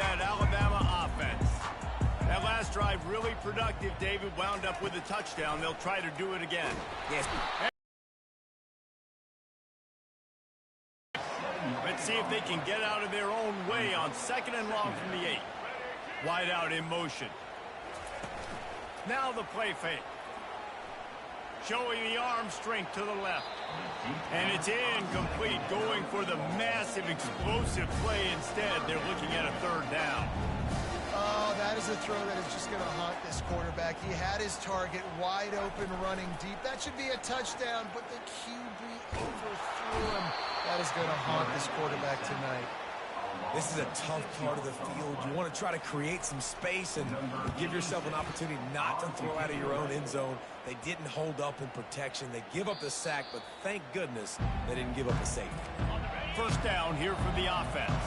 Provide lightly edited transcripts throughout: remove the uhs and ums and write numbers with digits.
that Alabama offense. That last drive really productive. David wound up with a touchdown. They'll try to do it again. Yes. Let's see if they can get out of their own way on 2nd and long from the 8. Wide out in motion. Now the play fake. Showing the arm strength to the left. And it's incomplete, going for the massive, explosive play instead. They're looking at a 3rd down. Oh, that is a throw that is just going to haunt this quarterback. He had his target wide open, running deep. That should be a touchdown, but the QB overthrew him. That is going to haunt this quarterback tonight. This is a tough part of the field. You want to try to create some space and give yourself an opportunity not to throw out of your own end zone. They didn't hold up in protection. They give up the sack, but thank goodness they didn't give up a safety. 1st down here for the offense.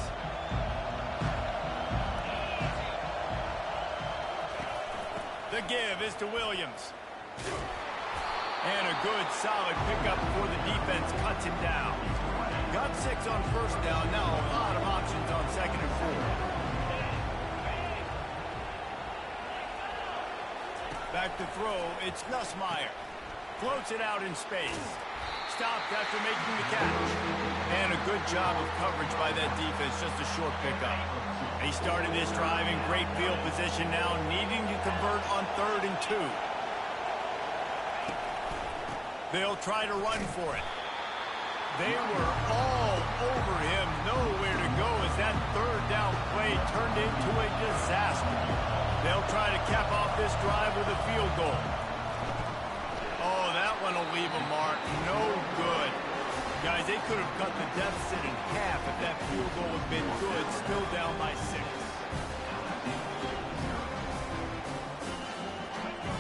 The give is to Williams. And a good, solid pickup before the defense cuts him down. Got 6 on 1st down. Now a lot of options on 2nd and 4. Back to throw. It's Nussmeier. Floats it out in space. Stopped after making the catch. And a good job of coverage by that defense. Just a short pickup. They started this drive in great field position now, needing to convert on 3rd and 2. They'll try to run for it. They were all over him, nowhere to go as that 3rd down play turned into a disaster. They'll try to cap off this drive with a field goal. Oh, that one will leave a mark. No good. Guys, they could have cut the deficit in half if that field goal had been good, still down by 6.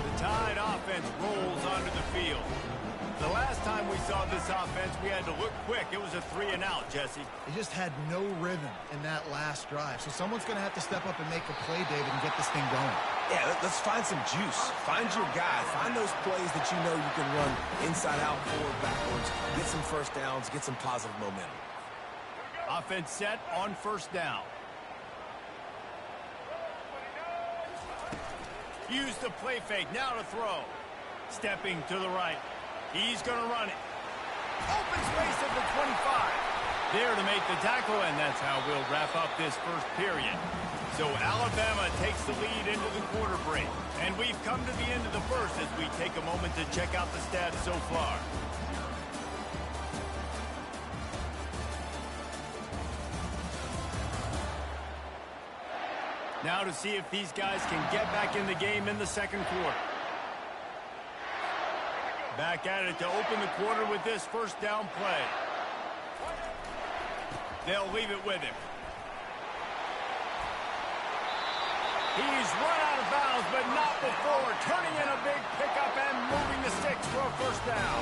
The Tide offense rolls onto the field. The last time we saw this offense, we had to look quick. It was a 3-and-out, Jesse. They just had no rhythm in that last drive. So someone's going to have to step up and make a play, David, and get this thing going. Yeah, let's find some juice. Find your guy. Find those plays that you know you can run inside out, forward, backwards. Get some 1st downs. Get some positive momentum. Offense set on 1st down. Use the play fake. Now to throw. Stepping to the right. He's going to run it. Open space at the 25. There to make the tackle, and that's how we'll wrap up this 1st period. So Alabama takes the lead into the quarter break. And we've come to the end of the 1st as we take a moment to check out the stats so far. Now to see if these guys can get back in the game in the 2nd quarter. Back at it to open the quarter with this 1st down play. They'll leave it with him. He's run out of bounds, but not before. Turning in a big pickup and moving the sticks for a 1st down.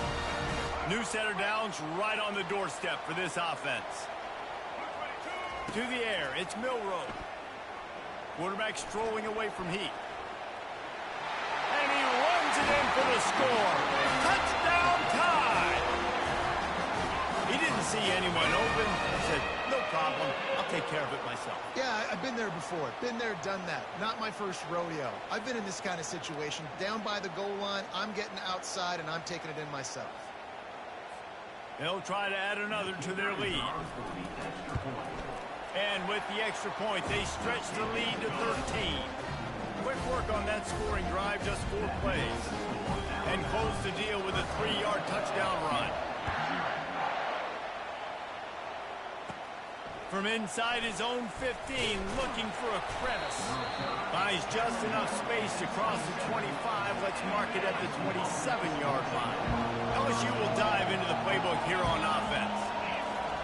New set of downs right on the doorstep for this offense. To the air, it's Milroe. Quarterback strolling away from Heat. And he runs it in for the score. Touchdown Tide! He didn't see anyone open. He said, no problem. I'll take care of it myself. Yeah, I've been there before. Been there, done that. Not my first rodeo. I've been in this kind of situation. Down by the goal line, I'm getting outside, and I'm taking it in myself. They'll try to add another to their lead. And with the extra point, they stretch the lead to 13. Quick work on that scoring drive, just 4 plays. And close the deal with a 3-yard touchdown run. From inside his own 15, looking for a crevice. Buys just enough space to cross the 25. Let's mark it at the 27-yard line. LSU will dive into the playbook here on offense.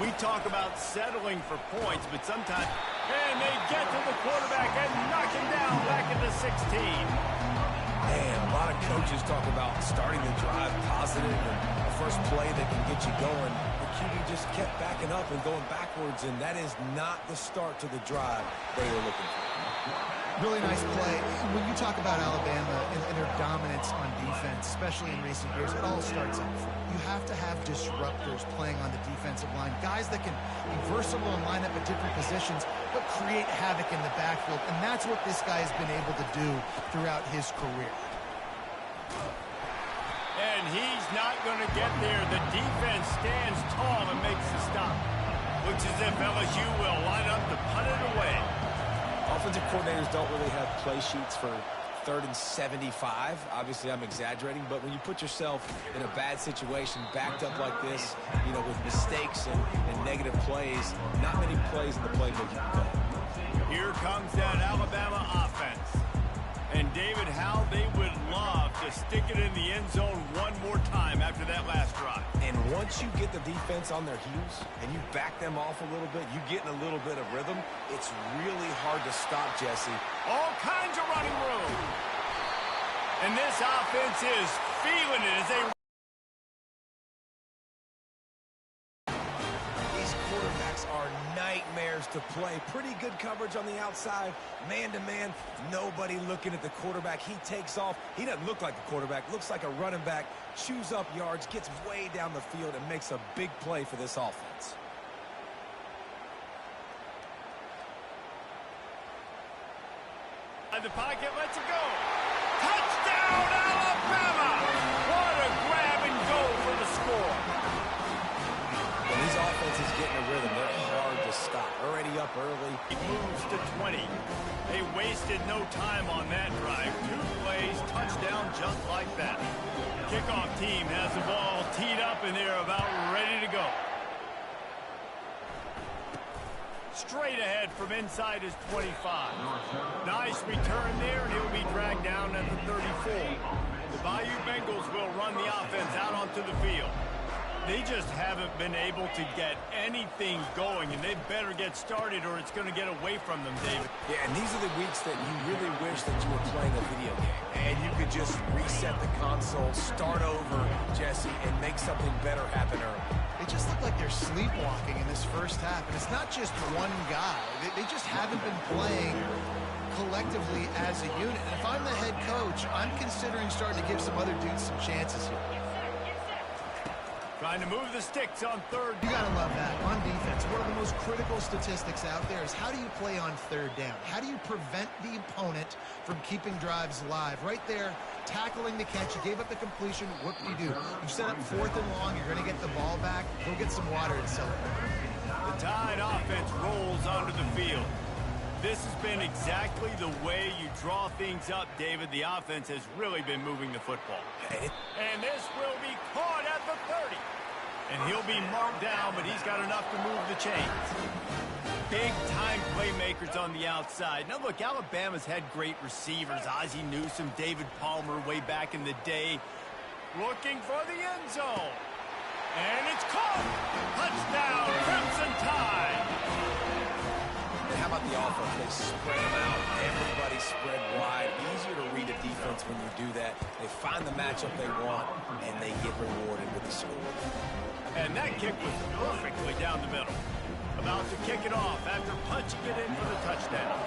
We talk about settling for points, but sometimes... And they get to the quarterback and knock him down back at the 16. Man, a lot of coaches talk about starting the drive positive and the first play that can get you going. The QB just kept backing up and going backwards, and that is not the start to the drive they were looking for. Really nice play. When you talk about Alabama and their dominance on defense, especially in recent years, it all starts up front. You have to have disruptors playing on the defensive line, guys that can be versatile and line up at different positions, but create havoc in the backfield, and that's what this guy has been able to do throughout his career. And he's not going to get there. The defense stands tall and makes the stop. Looks as if LSU will line up to punt it away. Offensive coordinators don't really have play sheets for 3rd and 75. Obviously, I'm exaggerating, but when you put yourself in a bad situation, backed up like this, you know, with mistakes and negative plays, not many plays in the playbook you can play. Here comes that Alabama offense. And, David, how they would love to stick it in the end zone one more time after that last drive. And once you get the defense on their heels and you back them off a little bit, you get in a little bit of rhythm, it's really hard to stop, Jesse. All kinds of running room. And this offense is feeling it as they... These quarterbacks are nightmares to play. Pretty good coverage on the outside, man-to-man, nobody looking at the quarterback. He takes off. He doesn't look like a quarterback, looks like a running back, chews up yards, gets way down the field, and makes a big play for this offense. The pocket lets it go. Touchdown, Alabama! What a grab and go for the score. When these offenses get in a rhythm, they're hard to stop. Already up early. He moves to 20. They wasted no time on that drive. 2 plays, touchdown just like that. Kickoff team has the ball teed up and they're about ready to go. Straight ahead from inside his 25. Nice return there, and he'll be dragged down at the 34. The Bayou Bengals will run the offense out onto the field. They just haven't been able to get anything going, and they better get started or it's going to get away from them, David. Yeah, and these are the weeks that you really wish that you were playing a video game. And you could just reset the console, start over, Jesse, and make something better happen early. They just look like they're sleepwalking in this first half, and it's not just one guy. They just haven't been playing collectively as a unit. And if I'm the head coach, I'm considering starting to give some other dudes some chances here. Trying to move the sticks on 3rd. You gotta love that. On defense, one of the most critical statistics out there is how do you play on 3rd down? How do you prevent the opponent from keeping drives alive? Right there, tackling the catch. You gave up the completion. What do? You set up 4th and long. You're gonna get the ball back. Go get some water and celebrate. The Tide offense rolls onto the field. This has been exactly the way you draw things up, David. The offense has really been moving the football. And this will be caught at the 30. And he'll be marked down, but he's got enough to move the chains. Big-time playmakers on the outside. Now, look, Alabama's had great receivers. Ozzie Newsome, David Palmer way back in the day. Looking for the end zone. And it's caught. Touchdown, Crimson Tide. And how about the offense? They spread them out. Everybody spread wide. Easier to read a defense when you do that. They find the matchup they want, and they get rewarded with the score. And that kick was perfectly down the middle. About to kick it off after punching it in for the touchdown.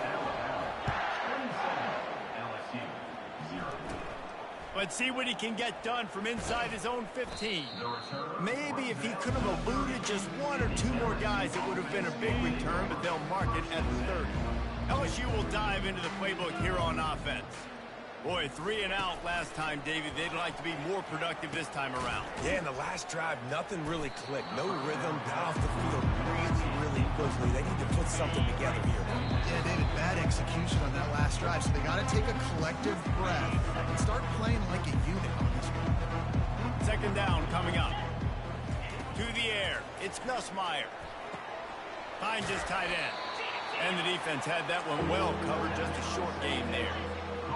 Let's see what he can get done from inside his own 15. Maybe if he could have eluded just 1 or 2 more guys, it would have been a big return, but they'll mark it at the 30. LSU will dive into the playbook here on offense. Boy, 3 and out last time, David. They'd like to be more productive this time around. Yeah, in the last drive, nothing really clicked. No rhythm, got off the field really quickly. They need to put something together here. Yeah, David, bad execution on that last drive, so they got to take a collective breath and start playing like a unit on this one. 2nd down coming up. To the air, it's Nussmeier. Finds his tight end. And the defense had that one well covered, just a short game there.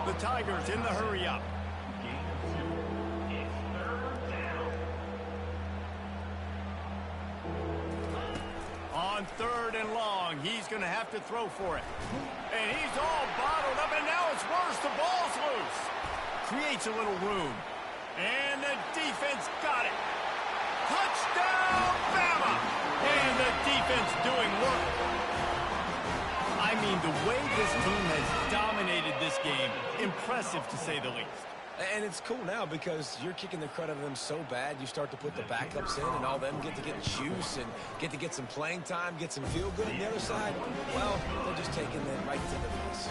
The Tigers in the hurry-up. On 3rd and long, he's going to have to throw for it. And he's all bottled up, and now it's worse. The ball's loose. Creates a little room. And the defense got it. Touchdown, Bama! And the defense doing work. I mean, the way this team has dominated this game, impressive to say the least. And it's cool now because you're kicking the crud out of them so bad, you start to put the backups in, and all them get to get juice and get to get some playing time, get some feel good. And the other side, well, they're just taking it right to the face.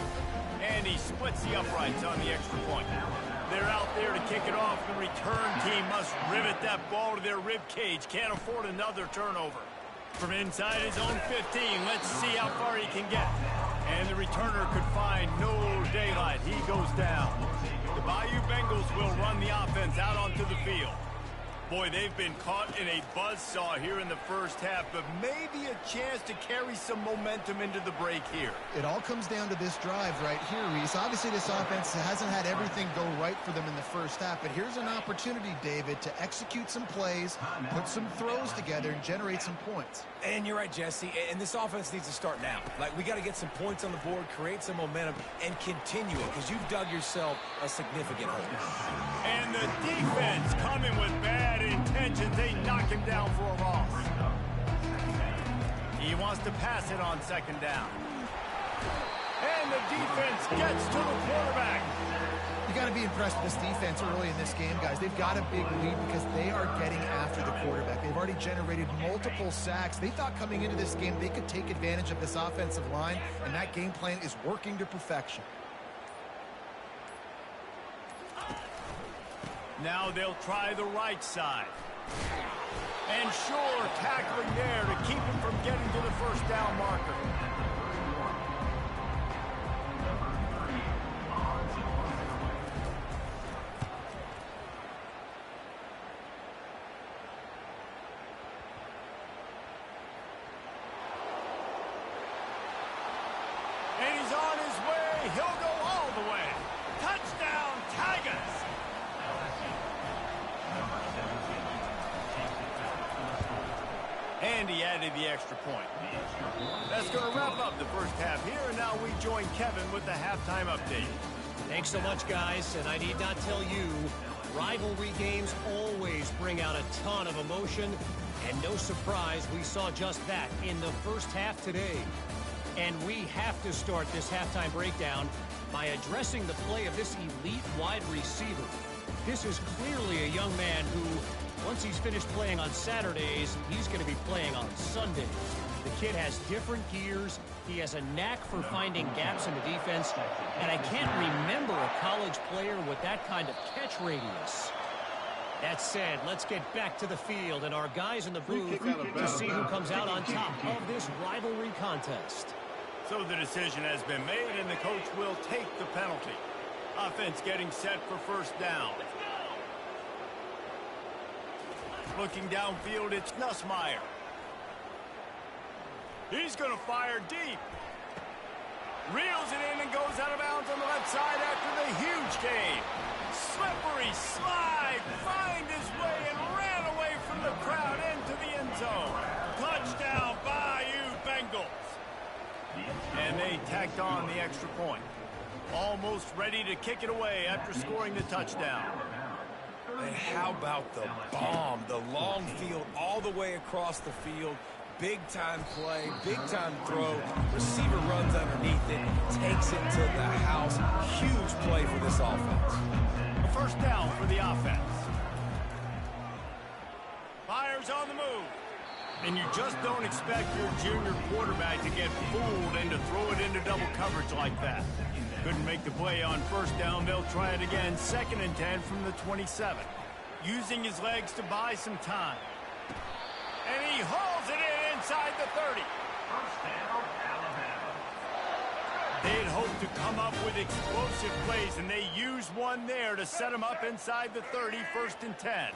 And he splits the uprights on the extra point. They're out there to kick it off. The return team must rivet that ball to their rib cage. Can't afford another turnover. From inside his own 15, let's see how far he can get. And the returner could find no daylight. He goes down. The Bayou Bengals will run the offense out onto the field. Boy, they've been caught in a buzzsaw here in the first half, but maybe a chance to carry some momentum into the break here. It all comes down to this drive right here, Reese. Obviously, this offense hasn't had everything go right for them in the first half, but here's an opportunity, David, to execute some plays, put some throws together, and generate some points. And you're right, Jesse, and this offense needs to start now. Like, we got to get some points on the board, create some momentum, and continue it, because you've dug yourself a significant hole. And the defense coming with bad intentions. They knock him down for a loss. He wants to pass it on second down. And the defense gets to the quarterback. You got to be impressed with this defense early in this game, guys. They've got a big lead because they are getting after the quarterback. They've already generated multiple sacks. They thought coming into this game they could take advantage of this offensive line, and that game plan is working to perfection. Now they'll try the right side. And sure, tackling there to keep him from getting to the first down marker. And he's on his way. He'll go all the way. Touchdown, Tigers! And he added the extra point. That's going to wrap up the first half here, and now we join Kevin with the halftime update. Thanks so much, guys, and I need not tell you, rivalry games always bring out a ton of emotion, and no surprise, we saw just that in the first half today. And we have to start this halftime breakdown by addressing the play of this elite wide receiver. This is clearly a young man who, once he's finished playing on Saturdays, he's going to be playing on Sundays. The kid has different gears. He has a knack for finding gaps in the defense. And I can't remember a college player with that kind of catch radius. That said, let's get back to the field and our guys in the booth to see who comes out on top of this rivalry contest. So the decision has been made, and the coach will take the penalty. Offense getting set for first down. Looking downfield, it's Nussmeier. He's going to fire deep. Reels it in and goes out of bounds on the left side after the huge gain. Slippery slide, find his way and ran away from the crowd into the end zone. Touchdown, Bayou Bengals. And they tacked on the extra point. Almost ready to kick it away after scoring the touchdown. And how about the bomb, the long field all the way across the field. Big-time play, big-time throw. Receiver runs underneath it, takes it to the house. Huge play for this offense. A first down for the offense. Fires on the move. And you just don't expect your junior quarterback to get fooled and to throw it into double coverage like that. Couldn't make the play on first down. They'll try it again. 2nd and 10 from the 27. Using his legs to buy some time. And he hauls it in inside the 30. They'd hoped to come up with explosive plays, and they used one there to set him up inside the 30, 1st and 10.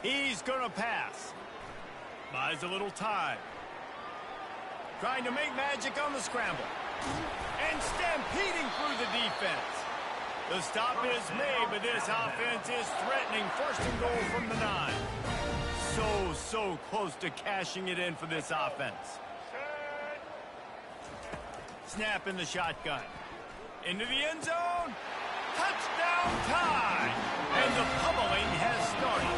He's going to pass. Buys a little time. Trying to make magic on the scramble. And stampeding through the defense. The stop is made, but this offense is threatening. 1st and goal from the 9. So close to cashing it in for this offense. Snap in the shotgun. Into the end zone. Touchdown time. And the pummeling has started.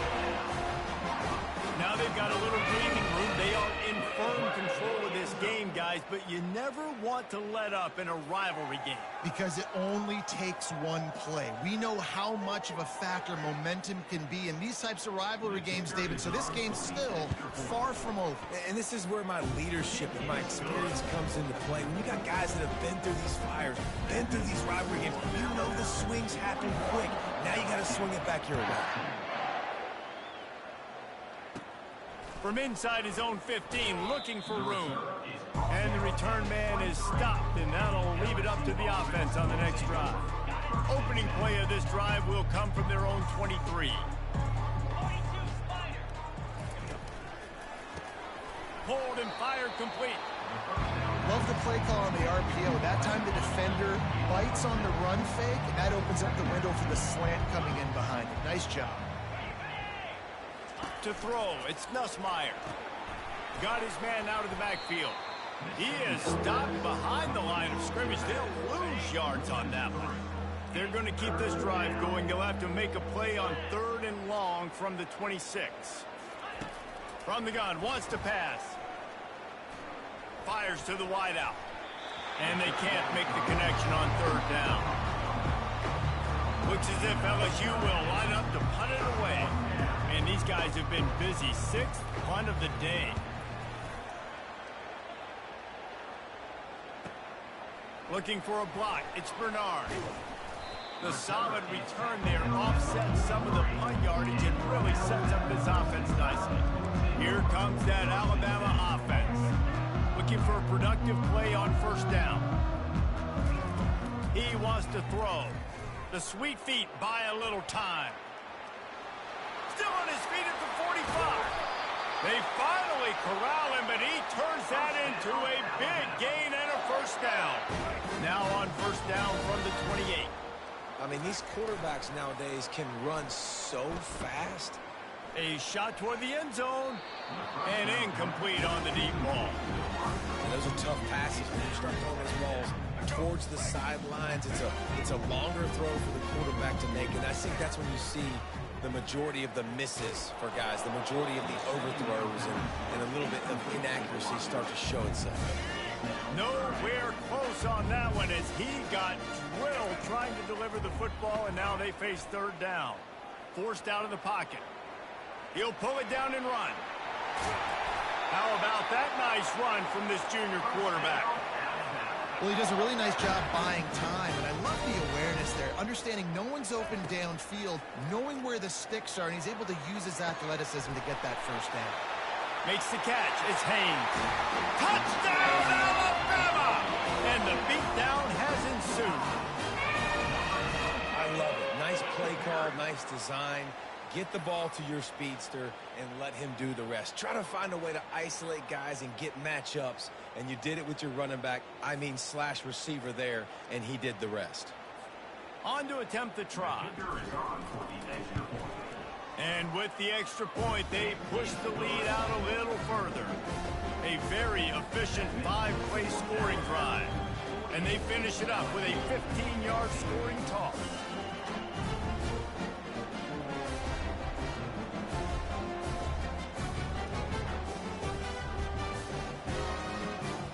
Now they've got a little breathing room. They are in firm control of this game, guys, but you never want want to let up in a rivalry game? Because it only takes one play. We know how much of a factor momentum can be in these types of rivalry games, David, so this game's still far from over. And this is where my leadership and my experience comes into play. When you got guys that have been through these fires, been through these rivalry games, you know the swings happen quick. Now you got to swing it back your way. From inside his own 15, looking for room. And the return man is stopped, and that'll leave it up to the offense on the next drive. Opening play of this drive will come from their own 23. Pulled and fired complete. Love the play call on the RPO. That time the defender bites on the run fake, and that opens up the window for the slant coming in behind it. Nice job. To throw, it's Nussmeier. Got his man out of the backfield. He is stopped behind the line of scrimmage. They'll lose yards on that one. They're going to keep this drive going. They'll have to make a play on 3rd and long from the 26. From the gun, wants to pass. Fires to the wideout. And they can't make the connection on 3rd down. Looks as if LSU will line up to punt it away. And these guys have been busy. 6th punt of the day. Looking for a block. It's Bernard. The solid return there offsets some of the punt yardage and really sets up this offense nicely. Here comes that Alabama offense. Looking for a productive play on 1st down. He wants to throw. The sweet feet buy a little time. Still on his feet at the 45. They finally corral him, but he turns that into a big gain and a 1st down. Now on 1st down from the 28. I mean, these quarterbacks nowadays can run so fast. A shot toward the end zone, and incomplete on the deep ball. And those are tough passes when you start throwing those balls towards the sidelines. It's a longer throw for the quarterback to make, and I think that's when you see the majority of the misses for guys, the majority of the overthrows, and a little bit of inaccuracy start to show itself. Nowhere close on that one as he got drilled trying to deliver the football, and now they face 3rd down. Forced out of the pocket. He'll pull it down and run. How about that nice run from this junior quarterback? Well, he does a really nice job buying time, and I love the awareness there. Understanding no one's open downfield, knowing where the sticks are, and he's able to use his athleticism to get that 1st down. Makes the catch. It's Haynes. Touchdown, Alabama! And the beatdown has ensued. I love it. Nice play call, nice design. Get the ball to your speedster and let him do the rest. Try to find a way to isolate guys and get matchups, and you did it with your running back, slash receiver there, and he did the rest. On to attempt the try. And with the extra point, they push the lead out a little further. A very efficient 5-play scoring drive. And they finish it up with a 15-yard scoring toss.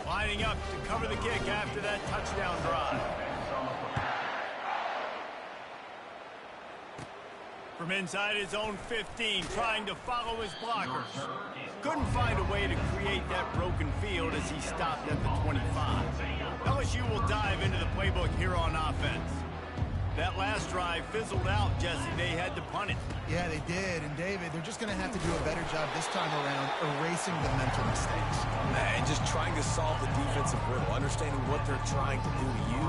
Lining up to cover the kick after that touchdown drive. From inside his own 15, trying to follow his blockers. Couldn't find a way to create that broken field as he stopped at the 25. LSU will dive into the playbook here on offense. That last drive fizzled out, Jesse. They had to punt it. Yeah, they did. And, David, they're just going to have to do a better job this time around erasing the mental mistakes. And just trying to solve the defensive riddle, understanding what they're trying to do to you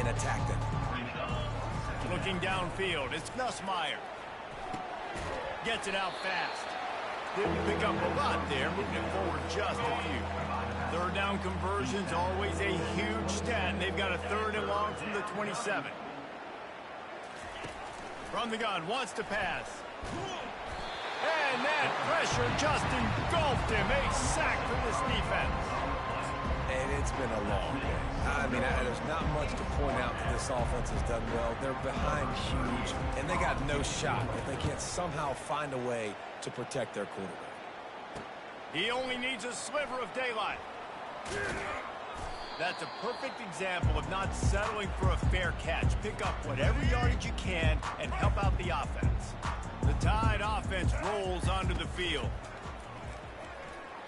and attack them. Looking downfield, it's Nussmeier. Gets it out fast. Didn't pick up a lot there, moving it forward just a few. 3rd down conversions, always a huge stat. They've got a 3rd and long from the 27. From the gun, wants to pass. And that pressure just engulfed him. A sack for this defense. And it's been a long day. I mean, there's not much to point out that this offense has done well. They're behind huge, and they got no shot if they can't somehow find a way to protect their quarterback. He only needs a sliver of daylight. That's a perfect example of not settling for a fair catch. Pick up whatever yardage you can and help out the offense. The Tide offense rolls onto the field.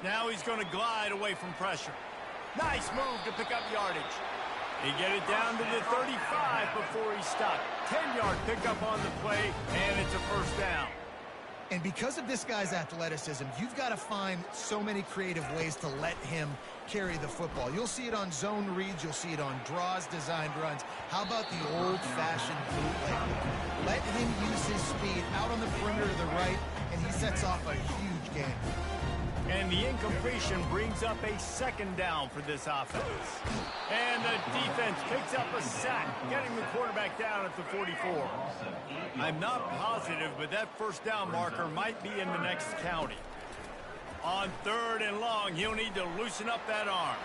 Now he's going to glide away from pressure. Nice move to pick up yardage. He get it down to the 35 before he stopped. 10-yard pickup on the play, and it's a first down. And because of this guy's athleticism, you've got to find so many creative ways to let him carry the football. You'll see it on zone reads. You'll see it on draws, designed runs. How about the old-fashioned bootleg? Let him use his speed out on the perimeter to the right, and he sets off a huge game. And the incompletion brings up a second down for this offense. And the defense picks up a sack, getting the quarterback down at the 44. I'm not positive, but that first down marker might be in the next county. On 3rd and long, he'll need to loosen up that arm.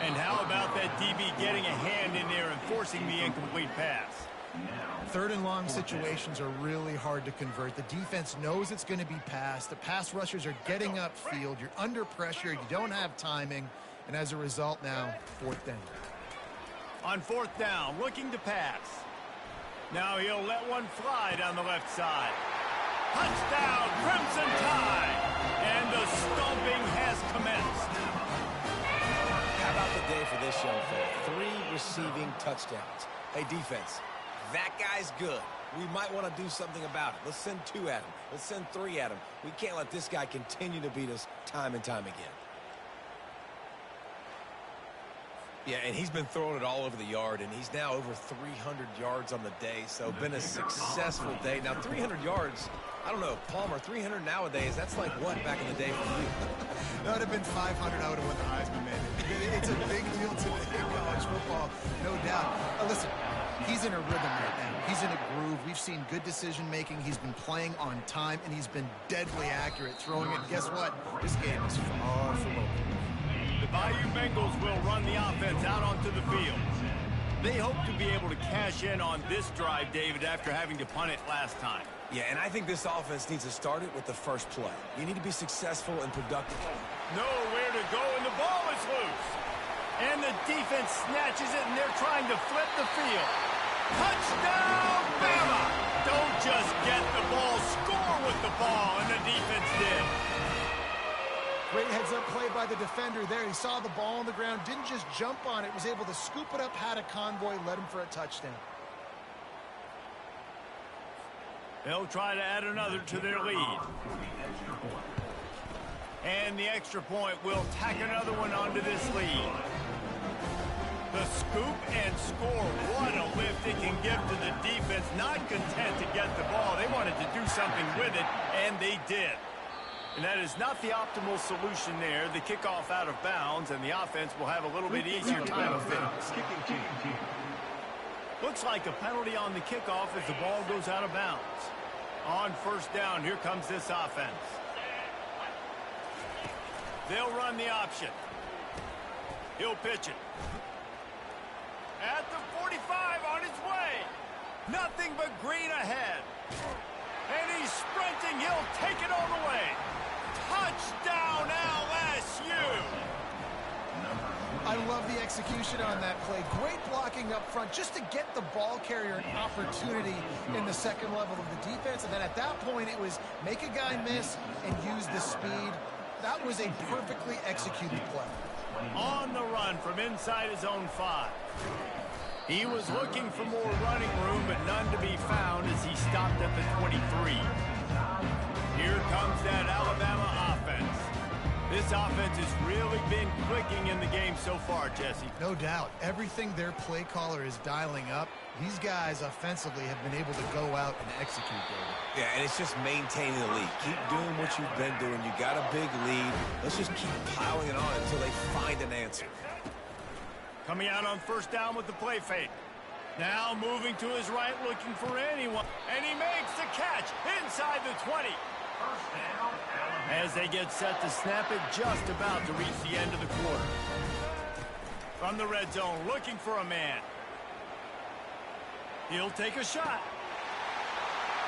And how about that DB getting a hand in there and forcing the incomplete pass? 3rd and long situations are really hard to convert. The defense knows it's going to be passed. The pass rushers are getting upfield. You're under pressure. You don't have timing. And as a result now, 4th down. On 4th down, looking to pass. Now he'll let one fly down the left side. Touchdown, Crimson Tide! And the stomping has commenced. How about the day for this young fella? 3 receiving touchdowns. Hey, defense, that guy's good. We might want to do something about it. Let's send 2 at him. Let's send 3 at him. We can't let this guy continue to beat us time and time again. Yeah, and he's been throwing it all over the yard, and he's now over 300 yards on the day, so been a successful day. Now, 300 yards, I don't know, Palmer, 300 nowadays, that's like what back in the day for you? That would have been 500. I would have won the Heisman, man. It's a big deal today in college football, no doubt. Listen, he's in a rhythm right now. He's in a groove. We've seen good decision-making. He's been playing on time, and he's been deadly accurate throwing it. And guess what? This game is far from over. The Bayou Bengals will run the offense out onto the field. They hope to be able to cash in on this drive, David, after having to punt it last time. Yeah, and I think this offense needs to start it with the first play. You need to be successful and productive. Nowhere to go, and the ball is loose. And the defense snatches it, and they're trying to flip the field. Touchdown, Bama! Don't just get the ball, score with the ball, and the defense did. Great heads-up play by the defender there. He saw the ball on the ground, didn't just jump on it, was able to scoop it up, had a convoy, led him for a touchdown. They'll try to add another to their lead. And the extra point will tack another one onto this lead. The scoop and score. What a lift it can give to the defense. Not content to get the ball. They wanted to do something with it, and they did. And that is not the optimal solution there. The kickoff out of bounds, and the offense will have a little bit easier time of it. Looks like a penalty on the kickoff as the ball goes out of bounds. On 1st down, here comes this offense. They'll run the option. He'll pitch it. At the 45 on his way. Nothing but green ahead. And he's sprinting. He'll take it all the way. Touchdown, LSU! I love the execution on that play. Great blocking up front just to get the ball carrier an opportunity in the second level of the defense. And then at that point, it was make a guy miss and use the speed. That was a perfectly executed play. On the run from inside his own 5. He was looking for more running room, but none to be found as he stopped at the 23. Here comes that Alabama offense. This offense has really been clicking in the game so far, Jesse. No doubt. Everything their play caller is dialing up, these guys offensively have been able to go out and execute, David. Yeah, and it's just maintaining the lead. Keep doing what you've been doing. You got a big lead. Let's just keep piling it on until they find an answer. Coming out on 1st down with the play fake. Now moving to his right, looking for anyone. And he makes the catch inside the 20. As they get set to snap it, just about to reach the end of the quarter. From the red zone, looking for a man. He'll take a shot.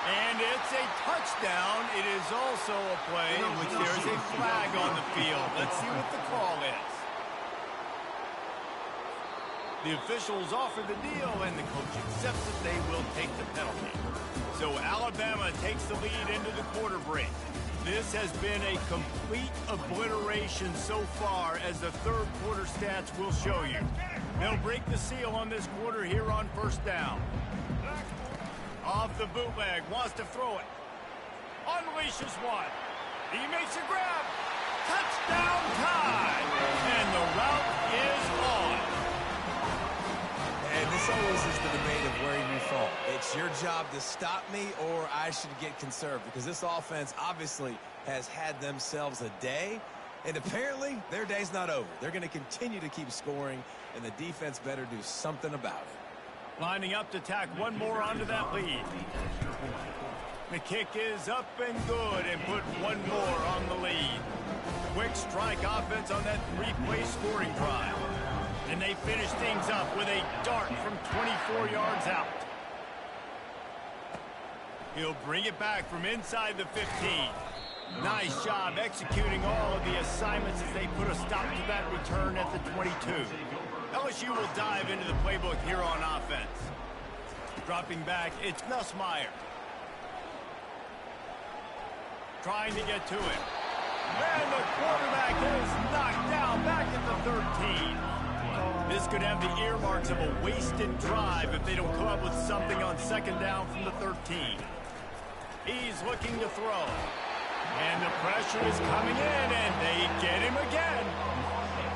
And it's a touchdown. It is also a play in which there is a flag on the field. Let's see what the call is. The officials offer the deal, and the coach accepts that they will take the penalty. So Alabama takes the lead into the quarter break. This has been a complete obliteration so far, as the third quarter stats will show you. They'll break the seal on this quarter here on first down. Off the bootleg, wants to throw it. Unleashes one. He makes a grab. Touchdown time! And the route is on. And this always is the debate of where you fall. It's your job to stop me, or I should get conserved, because this offense obviously has had themselves a day, and apparently their day's not over. They're going to continue to keep scoring, and the defense better do something about it. Lining up to tack one more onto that lead. The kick is up and good, and put one more on the lead. Quick strike offense on that three-play scoring drive. And they finish things up with a dart from 24 yards out. He'll bring it back from inside the 15. Nice job executing all of the assignments as they put a stop to that return at the 22. LSU will dive into the playbook here on offense. Dropping back, it's Ncaa. Trying to get to it. And the quarterback is knocked down back at the 13. This could have the earmarks of a wasted drive if they don't come up with something on second down from the 13. He's looking to throw. And the pressure is coming in, and they get him again.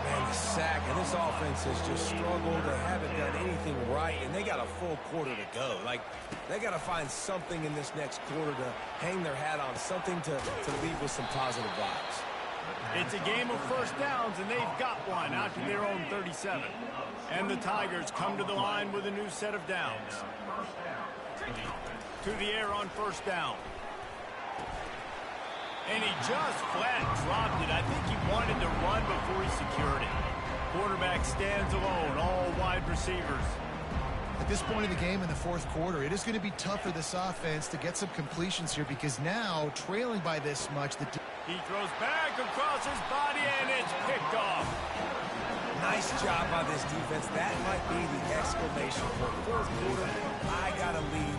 Man, the sack, and this offense has just struggled. They haven't done anything right, and they got a full quarter to go. Like, they got to find something in this next quarter to hang their hat on, something to leave with some positive vibes. It's a game of first downs, and they've got one out to their own 37. And the Tigers come to the line with a new set of downs. To the air on first down. And he just flat dropped it. I think he wanted to run before he secured it. Quarterback stands alone, all wide receivers. At this point in the game in the fourth quarter, it is going to be tough for this offense to get some completions here, because now, trailing by this much, he throws back across his body, and it's picked off. Nice job by this defense. That might be the exclamation for fourth quarter. I got to lead.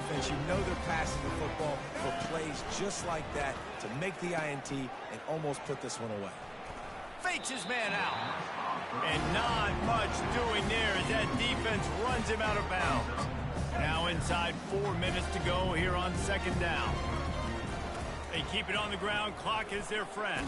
Defense, you know they're passing the football for plays just like that to make the INT and almost put this one away. Fakes his man out. And not much doing there as that defense runs him out of bounds. Now inside 4 minutes to go here on second down. They keep it on the ground. Clock is their friend.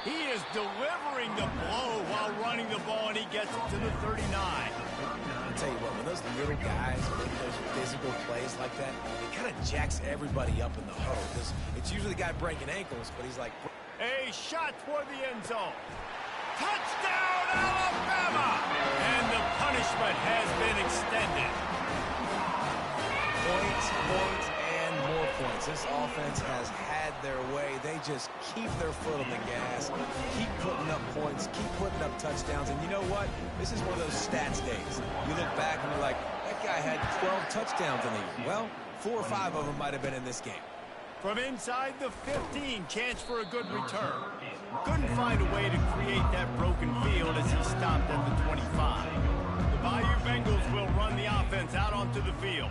He is delivering the blow while running the ball, and he gets it to the 39. I'll tell you what, when those little guys make those physical plays like that, it kind of jacks everybody up in the huddle, because it's usually the guy breaking ankles, but he's like... A shot toward the end zone. Touchdown, Alabama! And the punishment has been extended. Points, and more points. This offense has had their way. They just keep their foot on the gas, keep putting up points, keep putting up touchdowns. And you know what? This is one of those stats days. You look back and you're like, that guy had 12 touchdowns in the year. Well, 4 or 5 of them might have been in this game. From inside the 15, chance for a good return. Couldn't find a way to create that broken field as he stopped at the 25. The Bayou Bengals will run the offense out onto the field.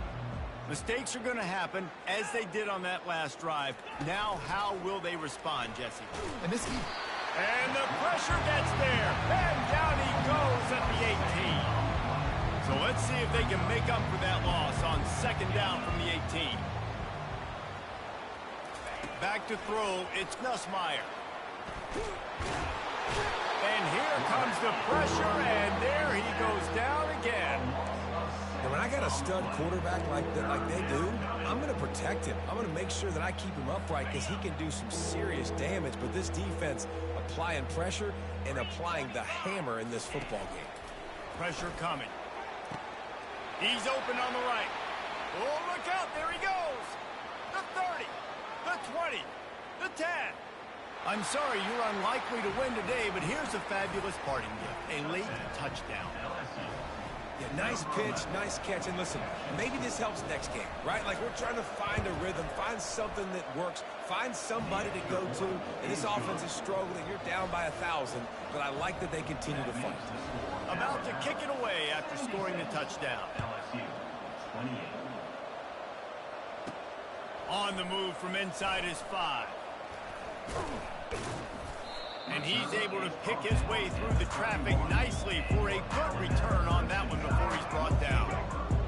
Mistakes are going to happen, as they did on that last drive. Now, how will they respond, Jesse? And the pressure gets there. And down he goes at the 18. So let's see if they can make up for that loss on second down from the 18. Back to throw, it's Ncaa. And here comes the pressure, and there he goes down again. And when I got a stud quarterback like they do, I'm going to protect him. I'm going to make sure that I keep him upright, because he can do some serious damage. But this defense applying pressure and applying the hammer in this football game. Pressure coming. He's open on the right. Oh, look out. There he goes. The 20, the 10. I'm sorry you're unlikely to win today, but here's a fabulous parting gift, a late touchdown. Yeah, nice pitch, nice catch. And listen, maybe this helps next game, right? Like we're trying to find a rhythm, find something that works, find somebody to go to. And this offense is struggling. You're down by 1,000, but I like that they continue to fight. About to kick it away after scoring the touchdown. On the move from inside his 5. And he's able to pick his way through the traffic nicely for a good return on that one before he's brought down.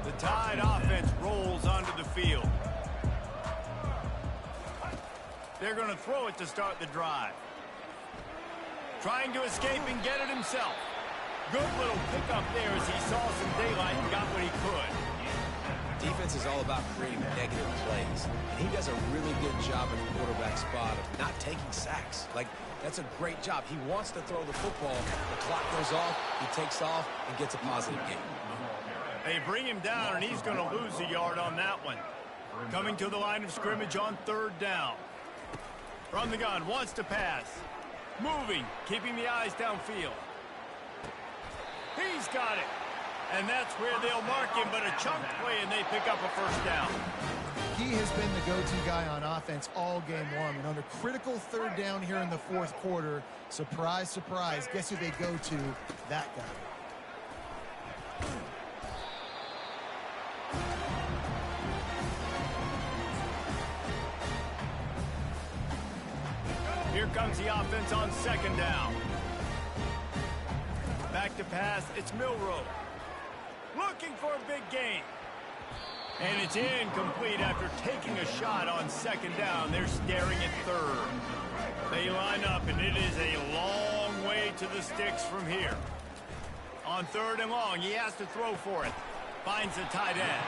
The Tide offense rolls onto the field. They're going to throw it to start the drive. Trying to escape and get it himself. Good little pickup there as he saw some daylight and got what he could. Defense is all about creating negative plays, and he does a really good job in the quarterback spot of not taking sacks. Like, that's a great job. He wants to throw the football. The clock goes off, he takes off, and gets a positive gain. They bring him down, and he's going to lose a yard on that one. Coming to the line of scrimmage on 3rd down. From the gun, wants to pass. Moving, keeping the eyes downfield. He's got it. And that's where they'll mark him, but a chunk play, and they pick up a 1st down. He has been the go-to guy on offense all game long. And on a critical 3rd down here in the 4th quarter, surprise, surprise, guess who they go to? That guy. Here comes the offense on 2nd down. Back to pass, it's Milroe. Looking for a big gain. And it's incomplete after taking a shot on 2nd down. They're staring at 3rd. They line up, and it is a long way to the sticks from here. On 3rd and long, he has to throw for it. Finds the tight end.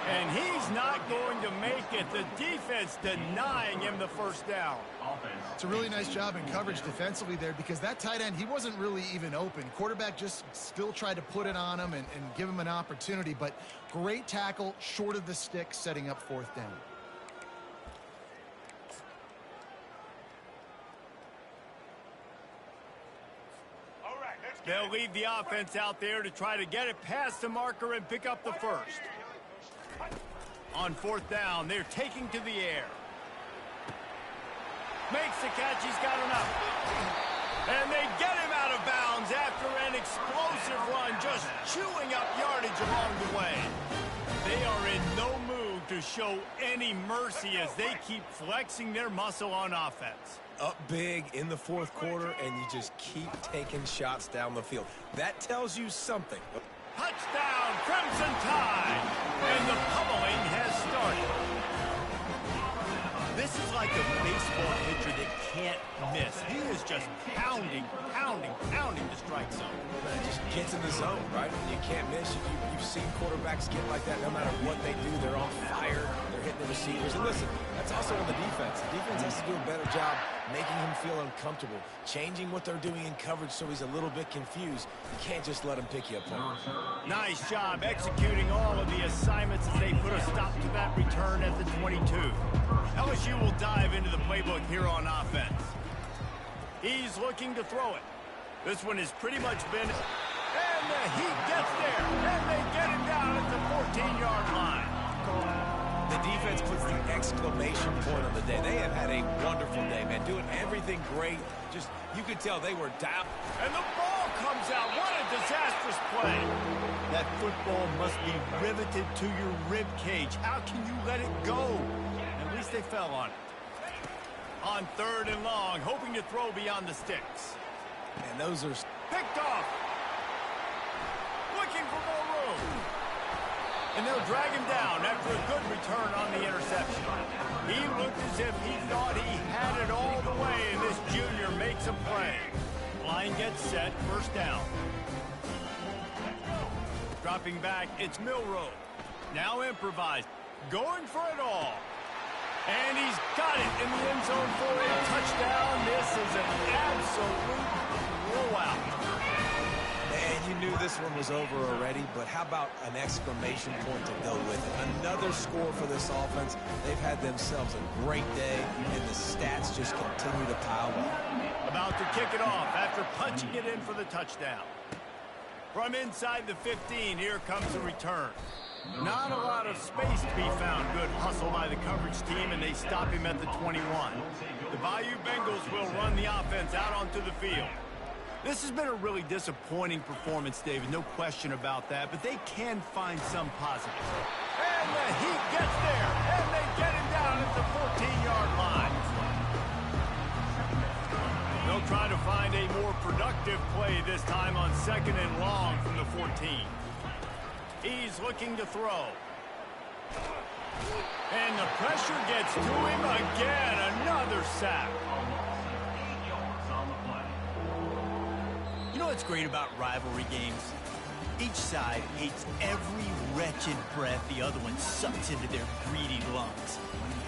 And he's not going to make it. The defense denying him the 1st down. It's a really nice job in coverage defensively there because that tight end, he wasn't really even open. Quarterback just still tried to put it on him and give him an opportunity, but great tackle, short of the stick, setting up 4th down. They'll leave the offense out there to try to get it past the marker and pick up the 1st. On 4th down, they're taking to the air. Makes the catch, he's got enough. And they get him out of bounds after an explosive run, just chewing up yardage along the way. They are in no mood to show any mercy as they keep flexing their muscle on offense. Up big in the 4th quarter, and you just keep taking shots down the field. That tells you something. Touchdown, Crimson Tide! And the pummeling has started. This is like a baseball pitcher that can't miss. He is just pounding the strike zone. It just gets in the zone, right? You can't miss. You've seen quarterbacks get like that no matter what they do. They're on fire. They're hitting the receivers. And listen, that's also on the defense. The defense has to do a better job making him feel uncomfortable, changing what they're doing in coverage so he's a little bit confused. You can't just let him pick you apart. Nice job executing all of the assignments as they put a stop to that return at the 22. LSU will dive into the playbook here on offense. He's looking to throw it. This one has pretty much been... And the Heat gets there, and they get him down at the 14-yard line. The defense puts the exclamation point on the day. They have had a wonderful day, man. Doing everything great. Just, you could tell they were down. And the ball comes out. What a disastrous play. That football must be riveted to your rib cage. How can you let it go? At least they fell on it. On 3rd and long, hoping to throw beyond the sticks. And those are... Picked off. Looking for more room. And they'll drag him down after a good return on the interception. He looked as if he thought he had it all the way, and this junior makes a play. Line gets set, 1st down. Dropping back, it's Milroe. Now improvised. Going for it all. And he's got it in the end zone for a touchdown. This is an absolute blowout. Man, you knew this this one was over already, but how about an exclamation point to go with it? Another score for this offense. They've had themselves a great day, and the stats just continue to pile up. About to kick it off after punching it in for the touchdown. From inside the 15, here comes the return. Not a lot of space to be found. Good hustle by the coverage team, and they stop him at the 21. The Bayou Bengals will run the offense out onto the field. This has been a really disappointing performance, David, no question about that, but they can find some positives. And the Heat gets there, and they get him down at the 14-yard line. They'll try to find a more productive play this time on 2nd and long from the 14. He's looking to throw. And the pressure gets to him again. Another sack. You know what's great about rivalry games? Each side hates every wretched breath the other one sucks into their greedy lungs.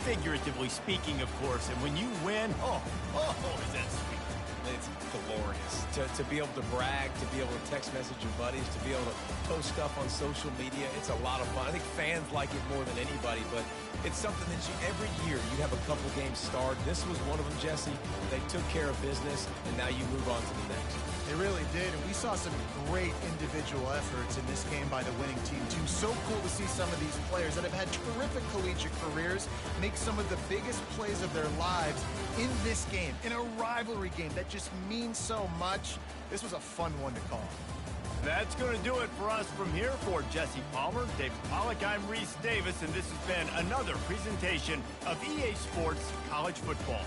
Figuratively speaking, of course. And when you win, oh, is that sweet. It's glorious to be able to brag, to be able to text message your buddies, to be able to post stuff on social media. It's a lot of fun. I think fans like it more than anybody, but it's something that every year you have a couple games start. This was one of them, Jesse. They took care of business, and now you move on to the next. They really did, and we saw some great individual efforts in this game by the winning team, too. So cool to see some of these players that have had terrific collegiate careers make some of the biggest plays of their lives in this game, in a rivalry game that just means so much. This was a fun one to call. That's going to do it for us from here. For Jesse Palmer, David Pollack, I'm Reese Davis, and this has been another presentation of EA Sports College Football.